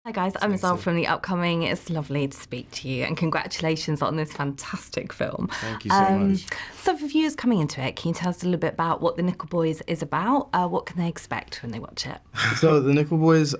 Hi guys, I'm Azal from the upcoming. It's lovely to speak to you and congratulations on this fantastic film. Thank you so much. So for viewers coming into it, can you tell us a little bit about what The Nickel Boys is about? What can they expect when they watch it? So The Nickel Boys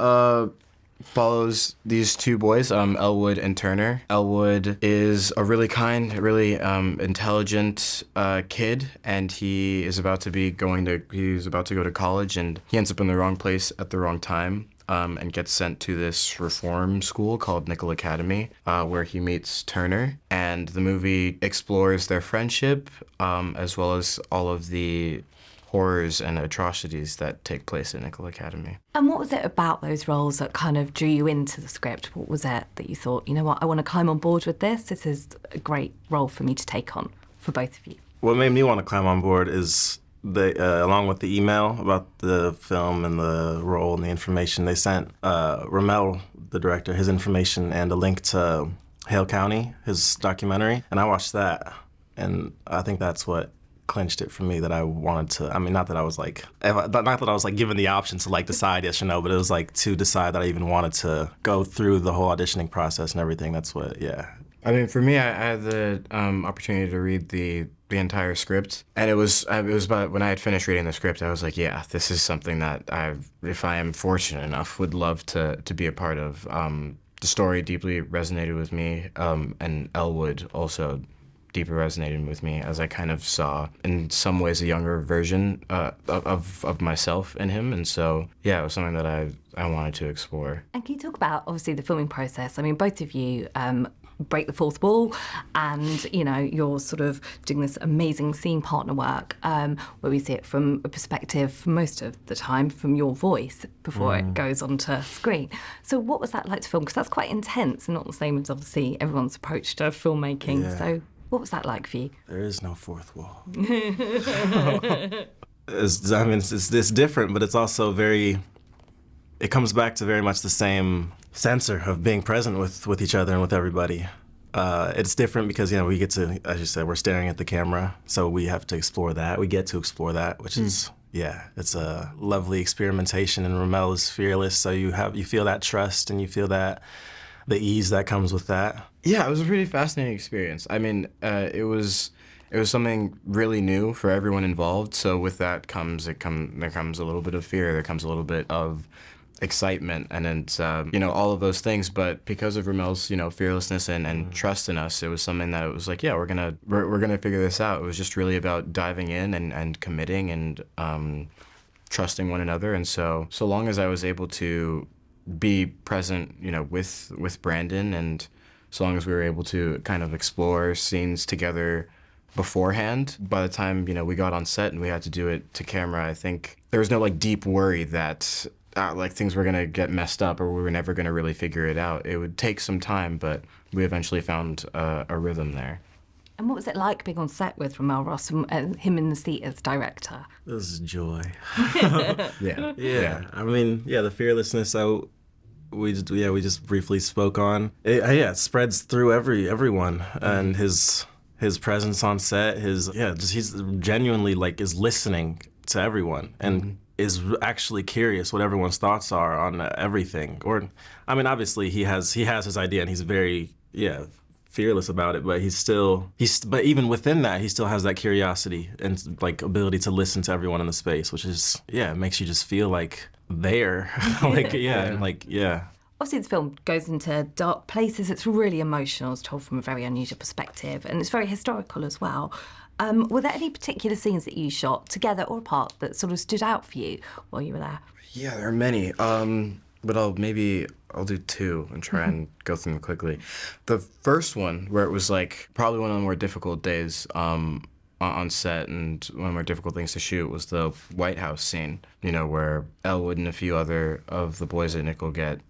follows these two boys, Elwood and Turner. Elwood is a really kind, really intelligent kid, and he's about to go to college, and he ends up in the wrong place at the wrong time. And gets sent to this reform school called Nickel Academy, where he meets Turner. And the movie explores their friendship, as well as all of the horrors and atrocities that take place at Nickel Academy. And what was it about those roles that kind of drew you into the script? What was it that you thought, you know what, I want to climb on board with this? This is a great role for me to take on, for both of you. What made me want to climb on board is along with the email about the film and the role and the information, they sent Ramel, the director, his information and a link to Hale County, his documentary, and I watched that, and I think that's what clinched it for me, that I wanted to, I mean, not that I was given the option to like decide yes or no, but it was like to decide that I even wanted to go through the whole auditioning process and everything. That's what, yeah. I mean, for me, I had the opportunity to read the entire script, and it was about when I had finished reading the script, I was like, yeah, this is something that if I am fortunate enough, would love to be a part of. The story deeply resonated with me, and Elwood also deeply resonated with me, as I kind of saw, in some ways, a younger version of myself in him, and so, yeah, it was something that I wanted to explore. And can you talk about, obviously, the filming process? I mean, both of you break the fourth wall, and you know, you're sort of doing this amazing scene partner work where we see it from a perspective, for most of the time, from your voice before it goes onto screen. So what was that like to film? Because that's quite intense and not the same as obviously everyone's approach to filmmaking. Yeah. So what was that like for you? There is no fourth wall. It's different, but it's also it comes back to very much the same censor of being present with each other and with everybody. It's different because, you know, we get to, as you said, we're staring at the camera, so we have to explore that. We get to explore that, which is, yeah, it's a lovely experimentation, and Ramel is fearless, so you feel that trust and you feel that the ease that comes with that. Yeah, it was a pretty fascinating experience. I mean, it was something really new for everyone involved. So with that there comes a little bit of fear. There comes a little bit of excitement, and it's all of those things. But because of Ramel's fearlessness and trust in us, it was something that it was like, yeah, we're gonna figure this out. It was just really about diving in and committing and trusting one another. And so long as I was able to be present, with Brandon, and so long as we were able to kind of explore scenes together beforehand, by the time, we got on set and we had to do it to camera, I think there was no like deep worry that things were gonna get messed up or we were never gonna really figure it out. It would take some time, but we eventually found a rhythm there. And what was it like being on set with Ral Ross and him in the seat as director? It was joy. Yeah. I mean, yeah, the fearlessness we just briefly spoke on. It spreads through everyone, and his presence on set, he's genuinely is listening to everyone and is actually curious what everyone's thoughts are on everything. Or, I mean, obviously he has his idea and he's very fearless about it, but but even within that, he still has that curiosity and ability to listen to everyone in the space, which is, it makes you just feel like there. Obviously, this film goes into dark places. It's really emotional. It's told from a very unusual perspective, and it's very historical as well. Were there any particular scenes that you shot together or apart that sort of stood out for you while you were there? Yeah, there are many. But I'll do two and try and go through them quickly. The first one, where it was probably one of the more difficult days on set and one of the more difficult things to shoot, was the White House scene, where Elwood and a few other of the boys at Nickel get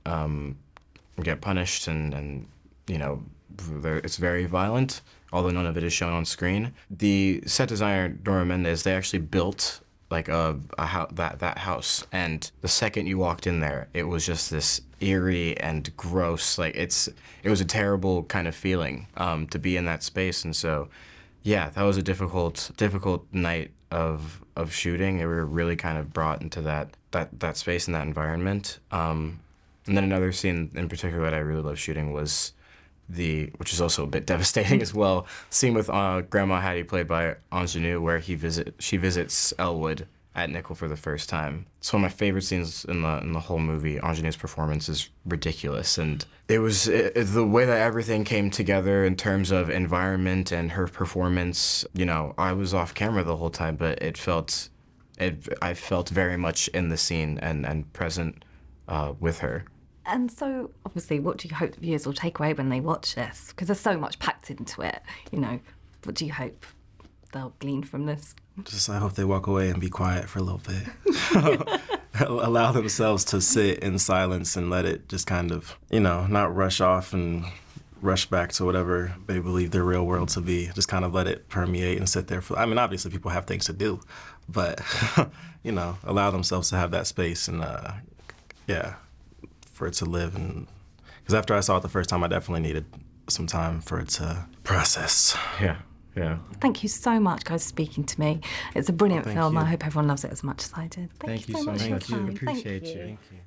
punished, and it's very violent, although none of it is shown on screen. The set designer, Nora Mendez, they actually built that house, and the second you walked in there, it was just this eerie and gross, it was a terrible kind of feeling to be in that space. And so yeah, that was a difficult night of shooting. We were really kind of brought into that space and that environment. And then another scene in particular that I really love shooting was which is also a bit devastating as well, scene with Grandma Hatti, played by Ingenue, where she visits Elwood at Nickel for the first time. It's one of my favorite scenes in the whole movie. Ingenue's performance is ridiculous, and it was the way that everything came together in terms of environment and her performance. You know, I was off camera the whole time, but I felt very much in the scene and present with her. And so, obviously, what do you hope the viewers will take away when they watch this? Because there's so much packed into it, you know. What do you hope they'll glean from this? Just I hope they walk away and be quiet for a little bit. Allow themselves to sit in silence and let it just kind of, you know, not rush off and rush back to whatever they believe their real world to be. Just kind of let it permeate and sit there for, I mean, obviously people have things to do, but, you know, allow themselves to have that space and, for it to live. And because after I saw it the first time, I definitely needed some time for it to process. Yeah. Thank you so much, guys, for speaking to me. It's a brilliant film. you. I hope everyone loves it as much as I did. Thank you so much for your time. Appreciate you. Thank you.